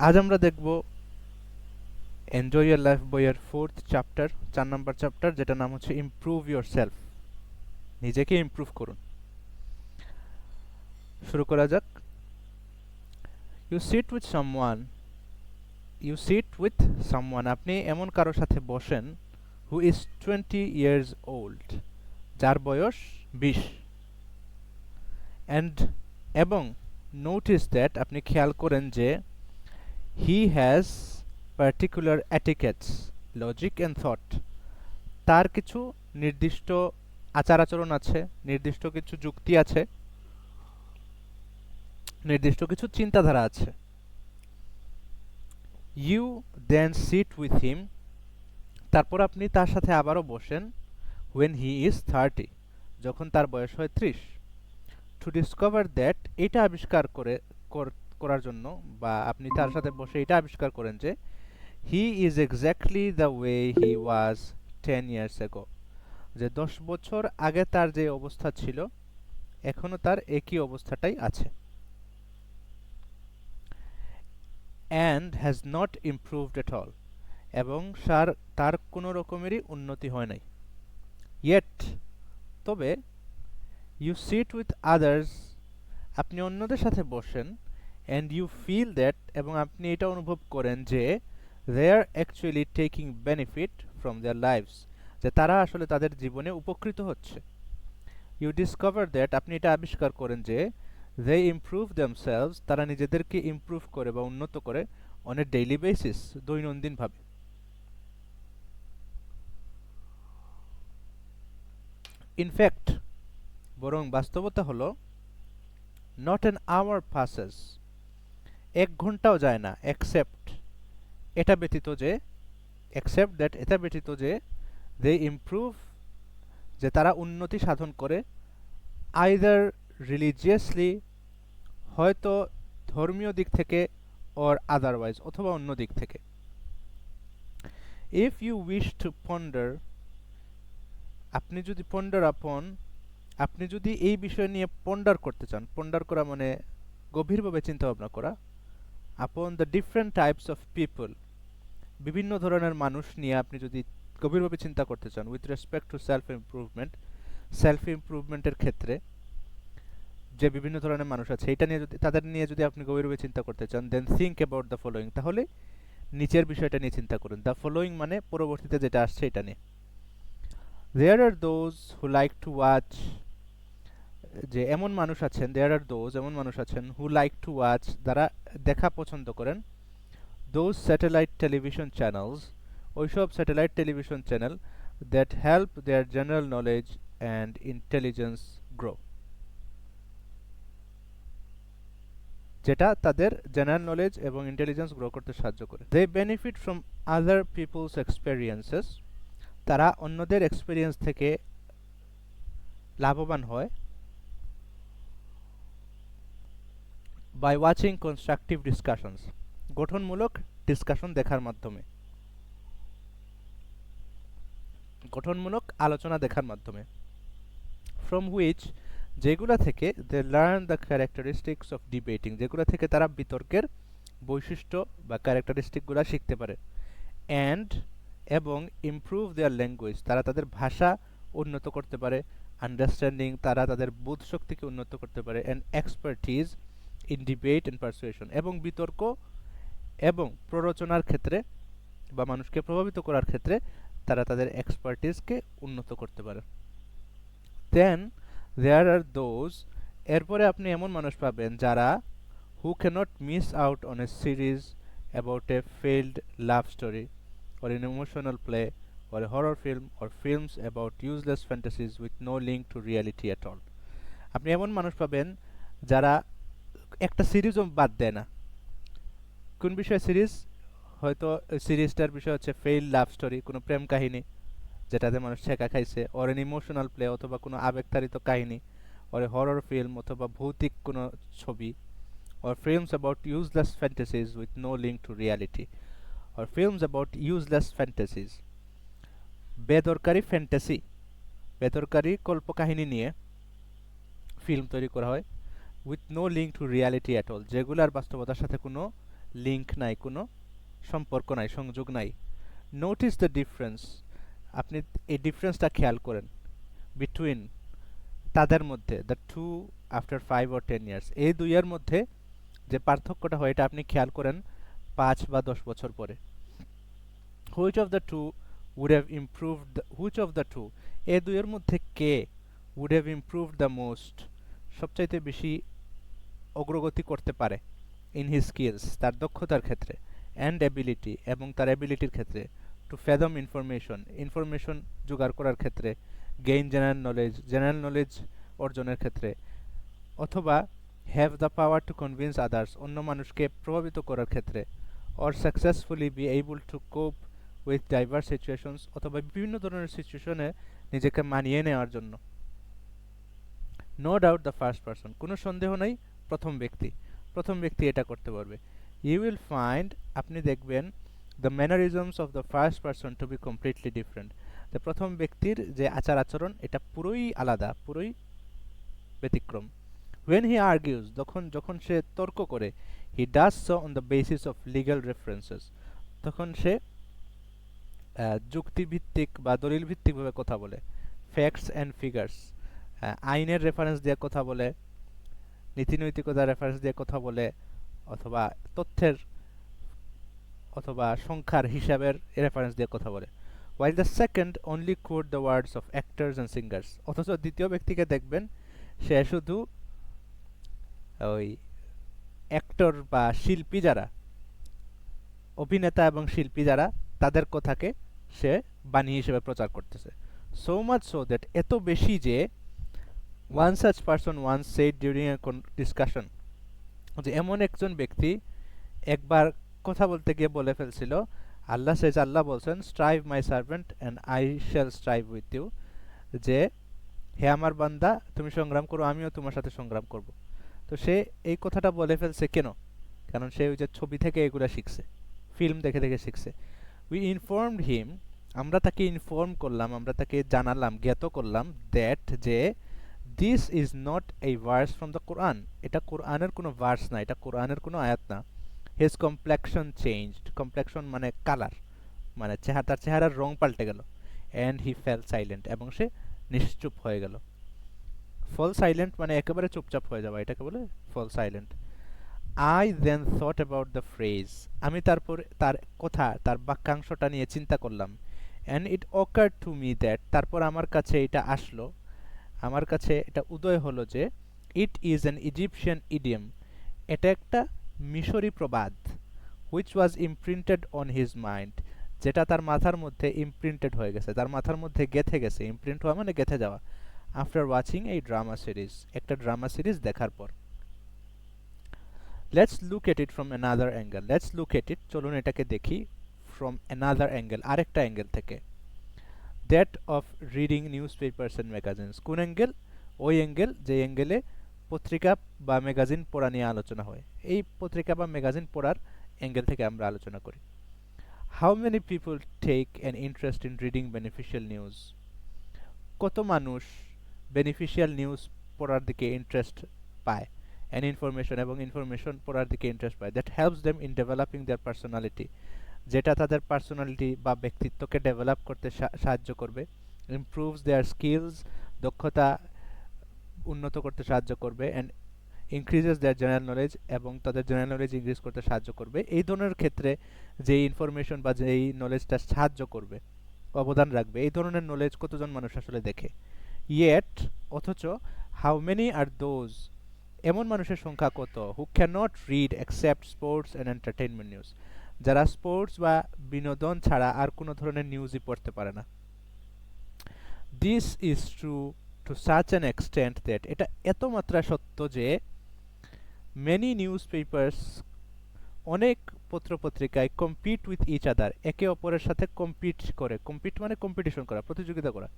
আজ আমরা দেখব এনজয় ইয়ার লাইফ বইয়ের 4th চ্যাপ্টার, 4 নম্বর চ্যাপ্টার, যেটা নাম হচ্ছে ইমপ্রুভ ইয়োরসেলফ। নিজেকে ইমপ্রুভ করুন। শুরু করা যাক। You sit with someone you sit with someone আপনি এমন কারোর সাথে বসেন হু ইজ 20 ইয়ার্স ওল্ড, যার বয়স 20। অ্যান্ড এবং নোটিস দ্যাট আপনি খেয়াল করেন যে he has particular etiquettes, logic and thought. তার কিছু নির্দিষ্ট আচার আচরণ আছে, নির্দিষ্ট কিছু যুক্তি আছে, নির্দিষ্ট কিছু চিন্তাধারা আছে। You then sit with him, তারপর আপনি তার সাথে আবারও বসেন when he is 30, যখন তার বয়স হয় 30, টু ডিসকভার দ্যাট, এটা আবিষ্কার করার জন্য, বা আপনি তার সাথে বসে এটা আবিষ্কার করেন যে he is exactly the way he was 10 years ago, যে 10 বছর আগে তার যে অবস্থা ছিল এখনো তার একই অবস্থাটাই আছে। And has not improved at all, এবং তার কোনো রকমেরই উন্নতি হয় নাই। ইয়েট, তবে ইউ সিট উইথ আদার্স, আপনি অন্যদের সাথে বসেন, অ্যান্ড ইউ ফিল দ্যাট, এবং আপনি এটা অনুভব করেন যে they are actually taking benefit from their lives, যে তারা আসলে তাদের জীবনে উপকৃত হচ্ছে। ইউ ডিসকভার দ্যাট, আপনি এটা আবিষ্কার করেন যে দে ইমপ্রুভ দেমসেলভস, তারা নিজেদেরকে ইমপ্রুভ করে বা উন্নত করে অন এ ডেইলি বেসিস, দৈনন্দিনভাবে। ইনফ্যাক্ট, বরং বাস্তবতা হলো নট অ্যান আওয়ার পাসেস, 1 ঘন্টাও যায় না, এটা ব্যতীত যে এটা ব্যতীত যে দে ইমপ্রুভ, যে তারা উন্নতি সাধন করে, আইদার রিলিজিয়াসলি, হয়তো ধর্মীয় দিক থেকে, অর আদারওয়াইজ, অথবা অন্য দিক থেকে। If you wish to ponder, আপনি যদি আপনি যদি এই বিষয় নিয়ে পন্ডার করতে চান, পন্ডার করা মানে গভীরভাবে চিন্তা ভাবনা করা, upon the different types of people, বিভিন্ন ধরনের মানুষ নিয়ে আপনি যদি গভীরভাবে চিন্তা করতে চান, উইথ রেসপেক্ট টু সেলফ ইমপ্রুভমেন্টের ক্ষেত্রে যে বিভিন্ন ধরনের মানুষ আছে, এটা নিয়ে তাদের নিয়ে যদি আপনি গভীরভাবে চিন্তা করতে চান, দেন থিঙ্ক অ্যাবাউট দ্য ফলোয়িং, তাহলে নিচের বিষয়টা নিয়ে চিন্তা করুন। দ্য ফলোয়িং মানে পরবর্তীতে যেটা আসছে এটা নিয়ে। There are those who like to watch, যে এমন মানুষ আছেন, এমন মানুষ আছেন হু লাইক টু ওয়াচ, যারা দেখা পছন্দ করেন, দোজ স্যাটেলাইট টেলিভিশন চ্যানেলস, ওইসব satellite television channel, that help their general knowledge and intelligence grow, যেটা তাদের জেনারেল নলেজ এবং ইন্টেলিজেন্স গ্রো করতে সাহায্য করে। They benefit from other people's experiences, তারা অন্যদের এক্সপেরিয়েন্স থেকে লাভবান হয়। বাই ওয়াচিং কনস্ট্রাকটিভ ডিসকাশনস, গঠনমূলক ডিসকাশন দেখার মাধ্যমে, গঠনমূলক আলোচনা দেখার মাধ্যমে। ফ্রম হুইচ, যেগুলা থেকে they learn the characteristics of debating, যেগুলা থেকে তারা বিতর্কের বৈশিষ্ট্য বা ক্যারেক্টারিস্টিকগুলা শিখতে পারে। অ্যান্ড, এবং ইমপ্রুভ দেয়ার ল্যাঙ্গুয়েজ, তারা তাদের ভাষা উন্নত করতে পারে। আন্ডারস্ট্যান্ডিং, তারা তাদের বোধ শক্তিকে উন্নত করতে পারে। And expertise in debate and persuasion, এবং বিতর্ক এবং প্ররোচনার ক্ষেত্রে বা মানুষকে প্রভাবিত করার ক্ষেত্রে তারা তাদের এক্সপার্টিজকে উন্নত করতে পারে। দেন দেয়ার আর দোজ, এরপরে আপনি এমন মানুষ পাবেন যারা who can't miss out on a series about a failed love story, or an emotional play, or a horror film, or films about useless fantasies with no link to reality at all. আপনি এমন মানুষ পাবেন যারা একটা সিরিজও বাদ দেয় না। কোন বিষয়ে সিরিজ? হয়তো সিরিজটার বিষয় হচ্ছে ফেইল লাভ স্টোরি, কোনো প্রেম কাহিনী যেটাতে মানুষ ছেঁকা খাইছে, অর এন ইমোশনাল প্লে, অথবা কোনো আবেগতাড়িত কাহিনী, অর এ হরর ফিল্ম, অথবা ভৌতিক কোনো ছবি, or films about useless fantasies with no link to reality, or films about useless fantasies, বেদরকারি ফ্যান্টাসি, বেদরকারি কল্পকাহিনী নিয়ে ফিল্ম তৈরি করা হয়, with no link to reality at all, যেগুলার বাস্তবতার সাথে কোনো লিঙ্ক নাই, কোনো সম্পর্ক নাই, সংযোগ নাই। নোটিস দ্য ডিফারেন্স, আপনি এই ডিফারেন্সটা খেয়াল করেন বিটুইন, তাদের মধ্যে, the two after 5 or 10 years, এই দুইয়ের মধ্যে যে পার্থক্যটা হয় এটা আপনি খেয়াল করেন 5 বা 10 বছর পরে। Which of the two would have improved, which of the two, এই দুইয়ের মধ্যে কে would have improved the most, সবচাইতে বেশি অগ্রগতি করতে পারে, ইন হিজ স্কিলস, তার দক্ষতার ক্ষেত্রে, অ্যান্ড অ্যাবিলিটি, এবং তার অ্যাবিলিটির ক্ষেত্রে, টু ফ্যাদম ইনফরমেশন, ইনফরমেশন জোগাড় করার ক্ষেত্রে, gain general knowledge, general knowledge অর্জনের ক্ষেত্রে, অথবা have the power to convince others, অন্য মানুষকে প্রভাবিত করার ক্ষেত্রে, or successfully be able to cope with diverse situations, অথবা বিভিন্ন ধরনের সিচুয়েশনে নিজেকে মানিয়ে নেওয়ার জন্য। No doubt the first person, কোনো সন্দেহ নাই প্রথম ব্যক্তি, প্রথম ব্যক্তি এটা করতে পারবে। ইউ উইল ফাইন্ড, আপনি দেখবেন, the mannerisms of the first person to be completely different, যে প্রথম ব্যক্তির যে আচার আচরণ এটা পুরোই আলাদা, পুরোই ব্যতিক্রম। when he argues, যখন সে তর্ক করে, he does so on the basis of legal references, তখন সে যুক্তিভিত্তিক বা দলিল ভিত্তিকভাবে কথা বলে, ফ্যাক্টস অ্যান্ড ফিগার্স, আইনের রেফারেন্স দিয়ে কথা বলে, নীতিনৈতিকতার রেফারেন্স দিয়ে কথা বলে, অথবা তথ্যের অথবা সংখ্যার হিসাবের রেফারেন্স দিয়ে কথা বলে। while the second only quote the words of actors and singers, অথচ দ্বিতীয় ব্যক্তিকে দেখবেন সে শুধু ওই অ্যাক্টর বা শিল্পী যারা, অভিনেতা এবং শিল্পী যারা, তাদের কথাকে সে বাণী হিসেবে প্রচার করতেছে। সো মাচ সো দ্যাট, এত বেশি যে one such person one said during a discussion, যে এমন একজন ব্যক্তি একবার কথা বলতে গিয়ে বলে ফেলছিল, আল্লাহ সেজ, আল্লাহ বলছেন, strive my servant and I shall strive with you, যে হে আমার বান্দা তুমি সংগ্রাম করো, আমিও তোমার সাথে সংগ্রাম করব। তো সে এই কথাটা বলে ফেলছে কেন? কারণ সে ওই যে ছবি থেকে এগুলা শিখছে, ফিল্ম দেখে দেখে শিখছে। উই ইনফর্মড হিম, আমরা তাকে ইনফর্ম করলাম, আমরা তাকে জানালাম, জ্ঞাত করলাম, দ্যাট, যে this is not a verse from the Quran, এটা কোরআনের কোনো ভার্স না, এটা কোরআনের কোনো আয়াত না। হিজ কমপ্লেকশন চেঞ্জড, কমপ্লেকশন মানে কালার, মানে তার চেহারার রং পাল্টে গেল। অ্যান্ড হি ফেল সাইলেন্ট, এবং সে নিশ্চুপ হয়ে গেল। ফল সাইলেন্ট মানে একেবারে চুপচাপ হয়ে যাওয়া, এটাকে বলে fall silent. I then thought about the phrase, আমি তারপর তার কথা, তার বাক্যাংশটা নিয়ে চিন্তা করলাম। And it occurred to me that, তারপর আমার কাছে এটা আসলো, আমার কাছে এটা উদয় হলো যে it is an Egyptian idiom, এটা একটা মিশরি প্রবাদ, which was imprinted on his mind, যেটা তার মাথার মধ্যে ইমপ্রিন্টেড হয়ে গেছে, তার মাথার মধ্যে গেঁথে গেছে। ইমপ্রিন্ট হওয়া মানে গেঁথে যাওয়া। আফটার ওয়াচিং এই ড্রামা সিরিজ, একটা ড্রামা সিরিজ দেখার পর। Let's look at it from another angle, let's look at it, চলুন এটাকে দেখি, ফ্রম অ্যানাদার অ্যাঙ্গেল, আরেকটা অ্যাঙ্গেল থেকে। That of reading newspapers and magazines, কোন অ্যাঙ্গেল? ওই অ্যাঙ্গেল যে অ্যাঙ্গেলে পত্রিকা বা ম্যাগাজিন পড়া নিয়ে আলোচনা হয়, এই পত্রিকা বা ম্যাগাজিন পড়ার অ্যাঙ্গেল থেকে আমরা আলোচনা করি। How many people take an interest in reading beneficial news, কত মানুষ বেনিফিশিয়াল নিউজ পড়ার দিকে ইন্টারেস্ট পায়, অ্যান ইনফরমেশন, এবং ইনফরমেশন পড়ার দিকে ইন্টারেস্ট পায়, that helps them in developing their personality, যেটা তাদের পার্সোনালিটি বা ব্যক্তিত্বকে ডেভেলপ করতে সাহায্য করবে, ইমপ্রুভস দেয়ার স্কিলস, দক্ষতা উন্নত করতে সাহায্য করবে, and increases their general knowledge, এবং তাদের জেনারেল নলেজ ইনক্রিজ করতে সাহায্য করবে। এই ধরনের ক্ষেত্রে যে ইনফরমেশন বা যেই নলেজটা সাহায্য করবে, অবদান রাখবে, এই ধরনের নলেজ কতজন মানুষ আসলে দেখে? ইয়েট, অথচ, হাউ মেনি আর দোজ, এমন মানুষের সংখ্যা কত, who can not read except sports and entertainment news, যারা স্পোর্টস বা বিনোদন ছাড়া আর কোনো ধরনের নিউজই পড়তে পারে না। This is true to such an extent that, এটা এত মাত্রা সত্য যে মেনি নিউজ পেপার্স, অনেক পত্রপত্রিকায়, কম্পিট উইথ ইচ আদার, একে অপরের সাথে কম্পিট করে, কম্পিট মানে কম্পিটিশন করা, প্রতিযোগিতা করা,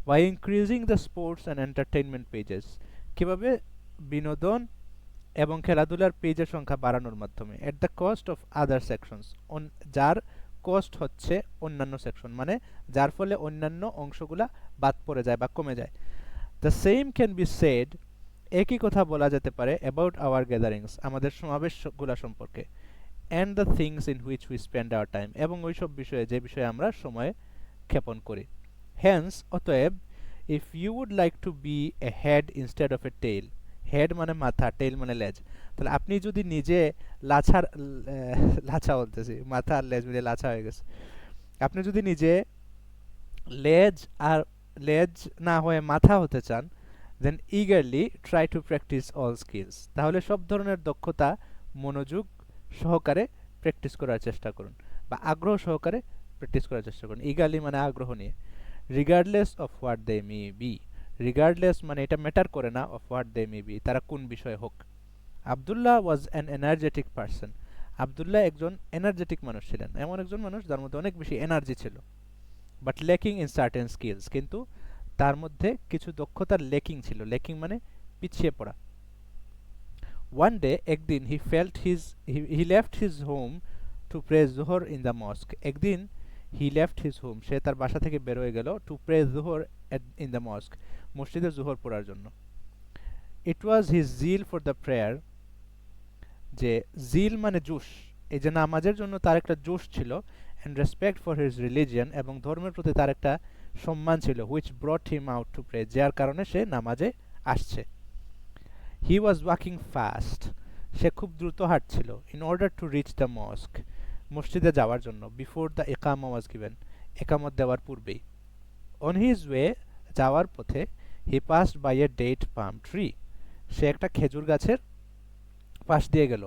by increasing the sports and entertainment pages, কীভাবে? বিনোদন এবং খেলাধুলার পেজের সংখ্যা বাড়ানোর মাধ্যমে, at the cost of other sections, যার কস্ট হচ্ছে অন্যান্য সেকশন, মানে যার ফলে অন্যান্য অংশগুলা বাদ পড়ে যায় বা কমে যায়। The same can be shed, একই কথা বলা যেতে পারে, অ্যাবাউট আওয়ার গ্যাদারিংস, আমাদের সমাবেশগুলা সম্পর্কে। And the things in which we spend our time, এবং ওইসব বিষয়ে যে বিষয়ে আমরা সময় ক্ষেপণ করি। হেন্স অতএব, if you would like to be a head instead of a tail, head মানে মাথা, টেইল মানে লেজ, তাহলে আপনি যদি নিজে লাছার লাছা বলতেছি, মাথা আর লেজ মিলে লাছা হয়ে গেছে, আপনি যদি নিজে লেজ আর লেজ না হয়ে মাথা হতে চান, then eagerly try to practise all skills, তাহলে সব ধরনের দক্ষতা মনোযোগ সহকারে প্র্যাকটিস করার চেষ্টা করুন, বা আগ্রহ সহকারে প্র্যাকটিস করার চেষ্টা করুন। ইগারলি মানে আগ্রহ নিয়ে। Regardless of what they may be, regardless মানে এটা ম্যাটার করে না, of what they may be তারা কোন বিষয়ে হোক। Abdullah was an energetic person, Abdullah একজন এনার্জেটিক মানুষ ছিলেন, এমন একজন মানুষ যার মধ্যে অনেক বেশি এনার্জি ছিল। But lacking in certain skills, কিন্তু তার মধ্যে কিছু দক্ষতার লেকিং ছিল, লেকিং মানে পিছিয়ে পড়া। ওয়ান ডে, একদিন, he left his home to pray Zuhr in the mosque, একদিন হি লেফট হিজ হোম, সে তার বাসা থেকে বের হয়ে গেল, to pray Zuhr in the mosque, মসজিদে জোহর পড়ার জন্য। It was his zeal for the prayer, যে জিল মানে জোশ, এই যে নামাজের জন্য তার একটা জোশ ছিল, and respect for his religion, এবং ধর্মের প্রতি তার একটা সম্মান ছিল, which brought him out to pray, যার কারণে সে নামাজে আসছে। হি ওয়াজ ওয়াকিং ফাস্ট, সে খুব দ্রুত হাঁটছিল, in order to reach the mosque, মসজিদে যাওয়ার জন্য, before the iqama was given, একামত দেওয়ার পূর্বেই। অন হিজ ওয়ে, যাওয়ার পথে, he passed by a date palm tree, সে একটা খেজুর গাছের পাশ দিয়ে গেল।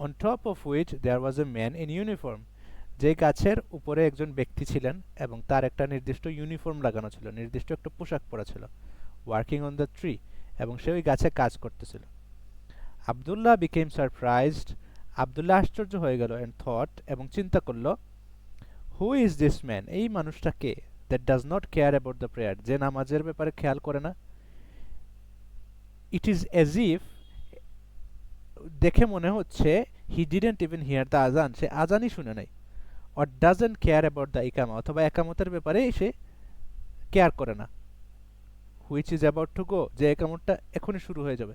On top of which there was a man in uniform, যে গাছের উপরে একজন ব্যক্তি ছিলেন এবং তার একটা নির্দিষ্ট ইউনিফর্ম লাগানো ছিল, নির্দিষ্ট একটা পোশাক পরা ছিল। ওয়ার্কিং অন দ্য ট্রি, এবং সে ওই গাছে কাজ করতেছিল। আবদুল্লাহ বিকেম সারপ্রাইজড, আবদুল্লাহ আশ্চর্য হয়ে গেল, অ্যান্ড থট, এবং চিন্তা করল, হু ইজ দিস ম্যান, এই মানুষটা কে, that does not care about the prayer, যে নামাজের ব্যাপারে খেয়াল করে না। ইট ইজ এজ ইফ, দেখে মনে হচ্ছে, he didn't even hear the azan, সে আজানই শুনে নাই। Or doesn't care about the iqama, অথবা একামতের ব্যাপারে সে কেয়ার করে না। Which is about to go, যে একামতটা এখনই শুরু হয়ে যাবে।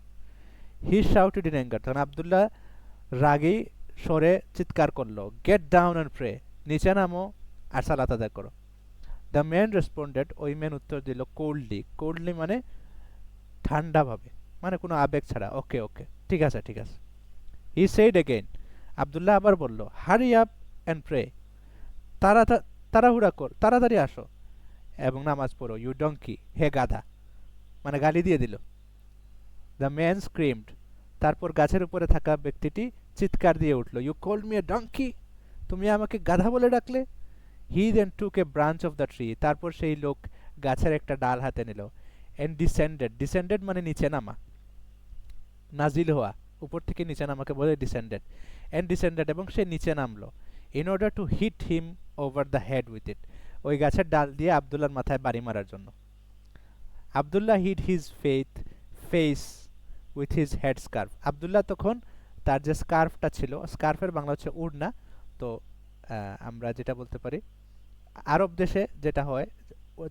হি শাউটেড ইন অ্যাঙ্গার, তখন আবদুল্লাহ রাগী স্বরে চিৎকার করলো, গেট ডাউন অ্যান্ড প্রে, নিচে নামো আর সালাত আদায় করো। দ্য ম্যান রেসপন্ডেড, ওই ম্যান উত্তর দিল, কোল্ডলি, কোল্ডলি মানে ঠান্ডাভাবে, মানে কোনো আবেগ ছাড়া, ওকে ওকে, ঠিক আছে ঠিক আছে। হি সেইড এগেইন, আবদুল্লাহ আবার বলল, হারি আপ অ্যান্ড প্রে, তাড়াহুড়া কর, তাড়াতাড়ি আসো এবং নামাজ পড়ো, ইউ ডঙ্কি, হে গাধা, মানে গালি দিয়ে দিল। দ্য ম্যান স্ক্রিমড, তারপর গাছের উপরে থাকা ব্যক্তিটি চিৎকার দিয়ে উঠল, you called me a donkey, তুমি আমাকে গাধা বলে ডাকলে। He then took a branch of the tree, তারপর সেই লোক গাছের একটা ডাল হাতে নিল, অ্যান্ড ডিসেন্ডেড, ডিসেন্ডেড মানে নিচে নামা, নাজিল হওয়া, উপর থেকে নিচে নামাকে বলে ডিসেন্ডেড, অ্যান্ড ডিসেন্ডেড, এবং সে নিচে নামলো, in order to hit him over the head with it, ওই গাছের ডাল দিয়ে আবদুল্লাহর মাথায় বাড়ি মারার জন্য। Abdullah hid his face with his head scarf, Abdullah তখন তার যে স্কার্ফটা ছিল, স্কার্ফের বাংলা হচ্ছে উড়না, তো আমরা যেটা বলতে পারি আরব দেশে যেটা হয়,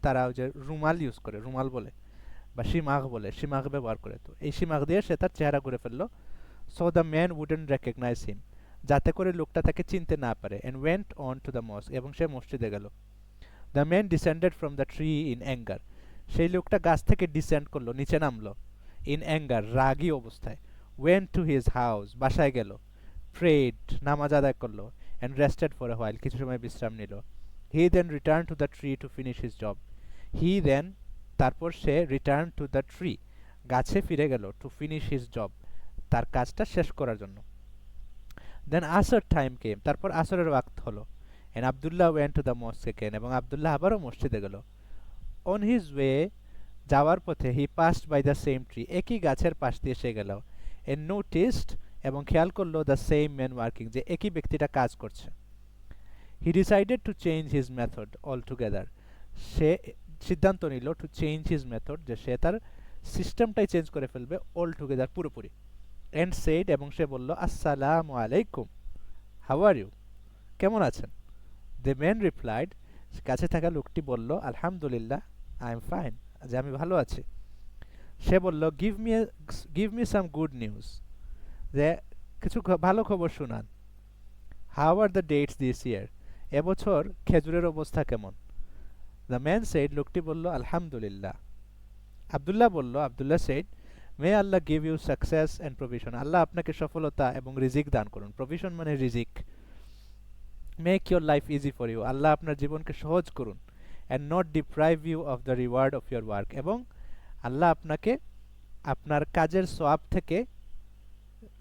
তারা ওই যে রুমাল ইউজ করে, রুমাল বলে, বা শিমাগ বলে, শিমাগ ব্যবহার করে, তো এই শিমাগ দিয়ে সে তার চেহারা ঘুরে ফেললো। So the man wouldn't recognise him, যাতে করে লোকটা তাকে চিনতে না পারে, and went on to the mosque, এবং সে মসজিদে গেল। The man descended from the tree in anger, সেই লোকটা গাছ থেকে ডিসেন্ড করলো, নিচে নামলো, ইন অ্যাঙ্গার, রাগী অবস্থায়। ওয়েন্ট টু হিজ হাউস, বাসায় গেল। প্রেড, নামাজ আদায় করলো, and rested for a while, কিছু সময় বিশ্রাম নিল। He then return to the tree to finish his job, he then, তারপর সে, রিটার্ন টু দ্য ট্রি, গাছে ফিরে গেল, টু ফিনিশ হিজ জব, তার কাজটা শেষ করার জন্য। দেন আসর টাইম কেম, তারপর আসরের ওয়াক্ত হলো, and Abdullah went to the mosque again, এবং আবদুল্লাহ আবারও মসজিদে গেল। অন হিজ ওয়ে, যাওয়ার পথে, he passed by the same tree, একই গাছের পাশ দিয়ে সে গেল, এন্ড নোটিসড, এবং খেয়াল করলো, দ্য সেম ম্যান ওয়ার্কিং, যে একই ব্যক্তিটা কাজ করছে। He decided to change his method all together, সে সিদ্ধান্ত নিল, টু চেঞ্জ হিজ মেথড, যে সে তার সিস্টেমটাই চেঞ্জ করে ফেলবে, অল টুগেদার, পুরোপুরি। এন্ড সেড, এবং সে বলল, আসসালামু আলাইকুম, হাউ আর ইউ, কেমন আছেন। দ্য ম্যান রিপ্লাইড, কাছে থাকা লোকটি বলল, আলহামদুলিল্লাহ, আই এম ফাইন, যে আমি ভালো আছি। সে বলল, give me some good news, যে কিছু ভালো খবর শুনান। How are the dates this year, এবছর খেজুরের অবস্থা কেমন? দ্য ম্যান সেড, লোকটি বলল, আলহামদুলিল্লাহ। Abdullah said, may Allah give you success and provision, আল্লাহ আপনাকে সফলতা এবং রিজিক দান করুন। প্রভিশন মানে রিজিক। Make your life easy for you, আল্লাহ আপনার জীবনকে সহজ করুন। And not deprive you of the reward of your work, এবং আল্লাহ আপনাকে আপনার কাজের সওয়াব থেকে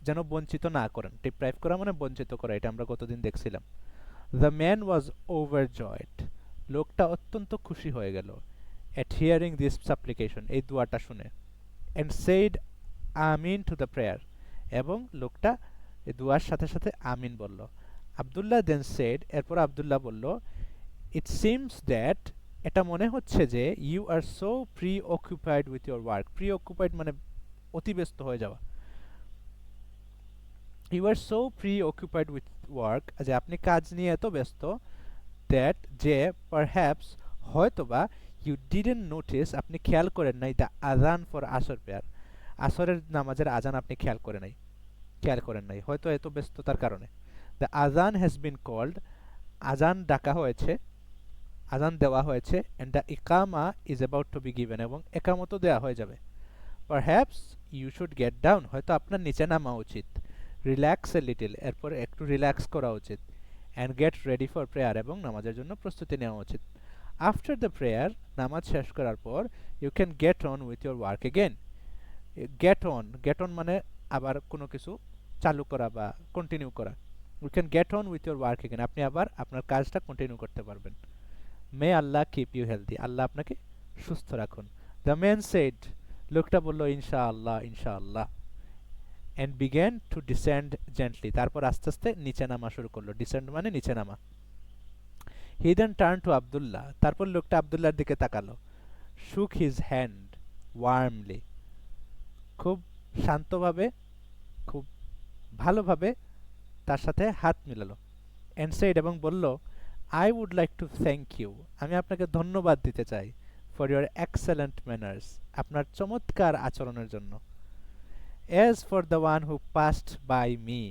যেন বঞ্চিত না করেন। ডিপ্রাইভ করা মানে বঞ্চিত করা, এটা আমরা গতদিন দেখছিলাম। দ্য ম্যান ওয়াজ ওভারজয়েড, লোকটা অত্যন্ত খুশি হয়ে গেল। এট হিয়ারিং দিস সাপ্লিকেশন, এই দোয়াটা শুনে। And said Amin to the prayer, এবং লোকটা এই দোয়ার সাথে সাথে আমিন বলল। আবদুল্লাহ দেন সেড, এরপর আবদুল্লাহ বলল, ইট সিমস দ্যাট, এটা মনে হচ্ছে যে, you are so preoccupied with your work. Preoccupied মানে অতিব্যস্ত হয়ে যাওয়া। You are so preoccupied with work, যে আপনি কাজ নিয়ে এত ব্যস্ত, দ্যাট যে, পারহ্যাপস হয়তোবা, ইউ ডিডন্ট নোটিস আপনি খেয়াল করেন নাই, দ্য আজান ফর আসর প্রেয়ার, আসরের নামাজের আজান আপনি খেয়াল করেন নাই হয়তো এত ব্যস্ততার কারণে। দ্য আজান হ্যাজ বিন কল্ড, আজান ডাকা হয়েছে, আজান দেওয়া হয়েছে। And the iqama is about to be given, এবং একামতও দেওয়া হয়ে যাবে। Perhaps you should get down, হয়তো আপনার নিচে নামা উচিত। রিল্যাক্স এ লিটল, এরপর একটু রিল্যাক্স করা উচিত। And get ready for prayer, এবং নামাজের জন্য প্রস্তুতি নেওয়া উচিত। আফটার দ্য প্রেয়ার, নামাজ শেষ করার পর, you can get on with your work again. Get on মানে আবার কোনো কিছু চালু করা বা কন্টিনিউ করা। You can get on with your work again, আপনি আবার আপনার কাজটা কন্টিনিউ করতে পারবেন। May Allah keep you healthy, আল্লাহ আপনাকে সুস্থ রাখুন। দ্য ম্যান সেড, লোকটা বলল, ইনশাআল্লাহ ইনশাআল্লাহ। And began to descend gently, তারপর আস্তে আস্তে নিচে নামা শুরু করলো। ডিসেন্ড মানে নিচে নামা। হি দেন টার্ন টু আবদুল্লাহ, তারপর লোকটা আবদুল্লাহর দিকে তাকালো। শুক হিজ হ্যান্ড ওয়ার্মলি, খুব শান্তভাবে, খুব ভালোভাবে তার সাথে হাত মিলালো। অ্যান্ড সেড, এবং বলল, I would like to thank you, আমি আপনাকে ধন্যবাদ দিতে চাই। ফর ইউর এক্সেলেন্ট ম্যানার্স, আপনার চমৎকার আচরণের জন্য। As for the one who passed by me,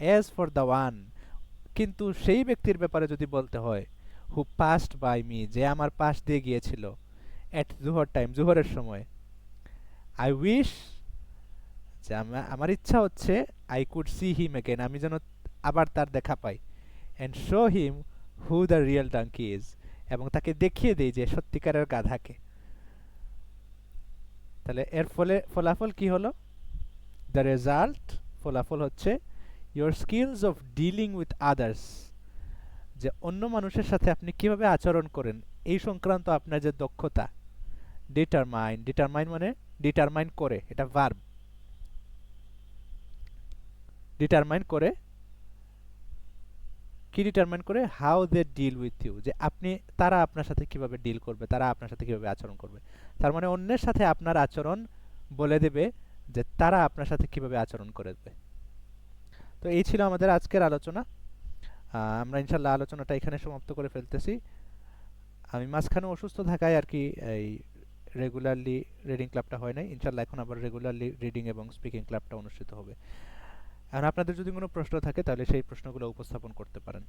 as for the one, কিন্তু সেই ব্যক্তির ব্যাপারে যদি বলতে হয়, হু পাস্ট বাই মি, যে আমার পাশ দিয়ে গিয়েছিল। এট জুহর টাইম, জুহরের সময়। আই উইশ, যে আমার ইচ্ছা হচ্ছে, I could see him again, আমি যেন আবার তার দেখা পাই। And show him who the real donkey is, এবং তাকে দেখিয়ে দেই যে সত্যিকারের গাধাকে। তাহলে এর ফলাফল কি হলো? দ্য রেজাল্ট, ফলাফল হচ্ছে, your skills of dealing with others, যে অন্য মানুষের সাথে আপনি কিভাবে আচরণ করেন এই সংক্রান্ত আপনার যে দক্ষতা। ডিটারমাইন মানে ডিটারমাইন করে, এটা ভার্ব। ডিটারমাইন করে, কি ডিটারমাইন করে? How they deal with you, যে তারা আপনার সাথে কিভাবে ডিল করবে, তারা আপনার সাথে কিভাবে আচরণ করবে। তার মানে অন্যের সাথে আপনার আচরণ বলে দেবে যে তারা আপনার সাথে কিভাবে আচরণ করবে। তো এই ছিল আমাদের আজকের আলোচনা। আমরা ইনশাল্লাহ আলোচনাটা এখানে সমাপ্ত করে ফেলতেছি। আমি মাঝখানে অসুস্থ থাকায় আর কি এই রেগুলারলি রিডিং ক্লাবটা হয় নাই। ইনশাল্লাহ এখন আবার রেগুলারলি রিডিং এবং স্পিকিং ক্লাবটা অনুষ্ঠিত হবে। এখন আপনাদের যদি কোনো প্রশ্ন থাকে তাহলে সেই প্রশ্নগুলো উপস্থাপন করতে পারেন।